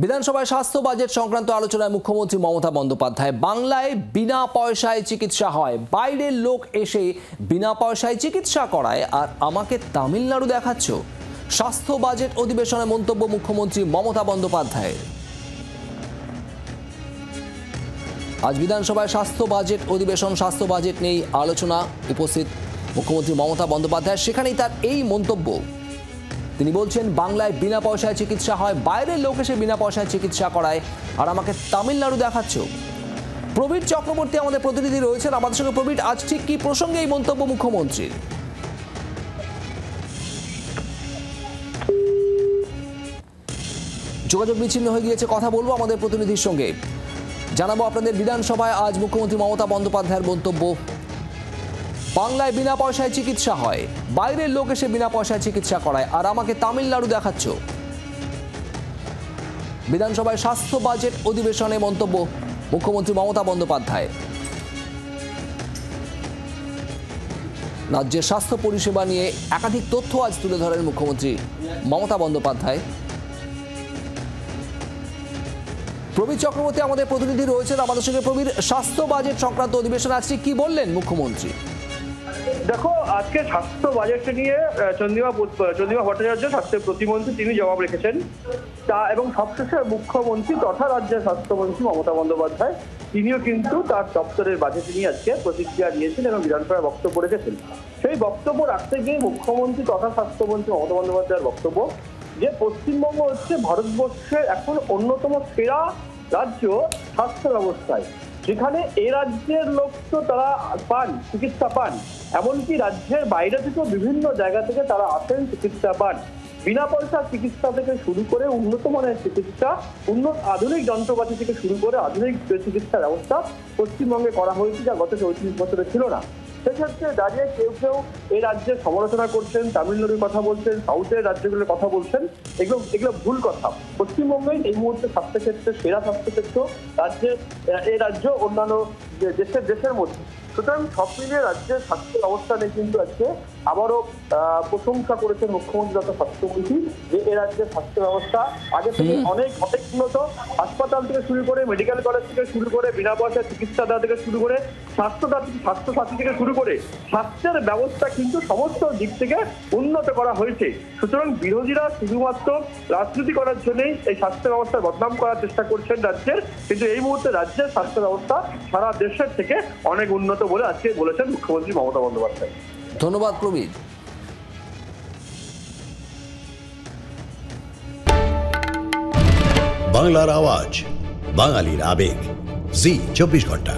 বিধানসভায় স্বাস্থ্য বাজেট সংক্রান্ত আলোচনায় মুখ্যমন্ত্রী মমতা বন্দ্যোপাধ্যায় বাংলায় বিনা পয়সায় চিকিৎসা হয়, বাইরের লোক এসে বিনা পয়সায় চিকিৎসা করায়, আর আমাকে তামিলনাড়ু দেখাচ্ছ। স্বাস্থ্য বাজেট অধিবেশনে মন্তব্য মুখ্যমন্ত্রী মমতা বন্দ্যোপাধ্যায়ের। আজ বিধানসভায় স্বাস্থ্য বাজেট অধিবেশন, স্বাস্থ্য বাজেট নিয়ে আলোচনা, উপস্থিত মুখ্যমন্ত্রী মমতা বন্দ্যোপাধ্যায়। সেখানেই তার এই মন্তব্য। তিনি বলছেন, বাংলায় বিনা পয়সায় চিকিৎসা হয়, বাইরের লোক এসে বিনা পয়সায় চিকিৎসা করায়, আর আমাকে তামিলনাড়ু দেখাচ্ছ। প্রবীর চক্রবর্তী আমাদের প্রতিনিধি রয়েছেন আমাদের সঙ্গে। প্রবীর, আজ ঠিক কি প্রসঙ্গে এই মন্তব্য মুখ্যমন্ত্রীর? যোগাযোগ বিচ্ছিন্ন হয়ে গিয়েছে, কথা বলবো আমাদের প্রতিনিধির সঙ্গে। জানাবো আপনাদের বিধানসভায় আজ মুখ্যমন্ত্রী মমতা বন্দ্যোপাধ্যায়ের মন্তব্য। বাংলায় বিনা পয়সায় চিকিৎসা হয়, বাইরের লোক এসে বিনা পয়সায় চিকিৎসা করায়, আর আমাকে তামিলনাড়ু দেখাচ্ছ। বিধানসভায় স্বাস্থ্য বাজেট অধিবেশনে মন্তব্য মুখ্যমন্ত্রী মমতা বন্দ্যোপাধ্যায়। রাজ্যের স্বাস্থ্য পরিষেবা নিয়ে একাধিক তথ্য আজ তুলে ধরেন মুখ্যমন্ত্রী মমতা বন্দ্যোপাধ্যায়। প্রবীর চক্রবর্তী আমাদের প্রতিনিধি রয়েছেন আমাদের সঙ্গে। প্রবীর, স্বাস্থ্য বাজেট সংক্রান্ত অধিবেশন আজকে কি বললেন মুখ্যমন্ত্রী? দেখো, আজকে স্বাস্থ্য বাজেট নিয়ে চন্দ্রিমা ভট্টাচার্য স্বাস্থ্য প্রতিমন্ত্রী তিনি জবাব রেখেছেন এবং সবশেষে মুখ্যমন্ত্রী তথা রাজ্যের স্বাস্থ্যমন্ত্রী মমতা বন্দ্যোপাধ্যায় তিনিও কিন্তু তার দপ্তরের বাজেট নিয়ে আজকে প্রতিক্রিয়া দিয়েছেন এবং বিধানসভায় বক্তব্য রেখেছেন। সেই বক্তব্য রাখতে গিয়ে মুখ্যমন্ত্রী তথা স্বাস্থ্যমন্ত্রী মমতা বন্দ্যোপাধ্যায়ের বক্তব্য যে পশ্চিমবঙ্গ হচ্ছে ভারতবর্ষের এখন অন্যতম সেরা রাজ্য স্বাস্থ্য ব্যবস্থায়, যেখানে এই রাজ্যের লোক তো তারা পান, চিকিৎসা পান, এমনকি রাজ্যের বাইরে থেকেও বিভিন্ন জায়গা থেকে তারা আসেন, চিকিৎসা পান। বিনা পয়সা চিকিৎসা থেকে শুরু করে উন্নত মানের চিকিৎসা, আধুনিক যন্ত্রপাতি থেকে শুরু করে আধুনিক চিকিৎসা ব্যবস্থা পশ্চিমবঙ্গে করা হয়েছে, যা গত 34 বছরে ছিল না। সেক্ষেত্রে দাঁড়িয়ে কেউ কেউ এই রাজ্যের সমালোচনা করছেন, তামিলনাড়ুর কথা বলছেন, সাউথের রাজ্যগুলোর কথা বলছেন। এগুলো ভুল কথা। পশ্চিমবঙ্গেই এই মুহূর্তে স্বাস্থ্যক্ষেত্রে সেরা স্বাস্থ্যক্ষেত্র রাজ্যের, এই রাজ্য অন্যান্য দেশের মধ্যে। সুতরাং সব মিলিয়ে রাজ্যের স্বাস্থ্য ব্যবস্থা নিয়ে কিন্তু আজকে আবারও প্রশংসা করেছেন মুখ্যমন্ত্রী তথা স্বাস্থ্যমন্ত্রী যে এ রাজ্যের স্বাস্থ্য ব্যবস্থা আগে থেকে অনেক উন্নত। হাসপাতাল থেকে শুরু করে, মেডিকেল কলেজ থেকে শুরু করে, বিনা পয়সায় চিকিৎসা দেওয়া থেকে শুরু করে, স্বাস্থ্যসাথী থেকে শুরু করে স্বাস্থ্যের ব্যবস্থা কিন্তু সমস্ত দিক থেকে উন্নত করা হয়েছে। সুতরাং বিরোধীরা শুধুমাত্র রাজনীতি করার জন্যই এই স্বাস্থ্য ব্যবস্থার বদনাম করার চেষ্টা করছেন রাজ্যের, কিন্তু এই মুহূর্তে রাজ্যের স্বাস্থ্য ব্যবস্থা সারা দেশের থেকে অনেক উন্নত বলে আজকে বলেছেন মুখ্যমন্ত্রী মমতা বন্দ্যোপাধ্যায়। ধন্যবাদ প্রবীর। বাংলার আওয়াজ, বাঙালির আবেগ, জি 24 ঘন্টা।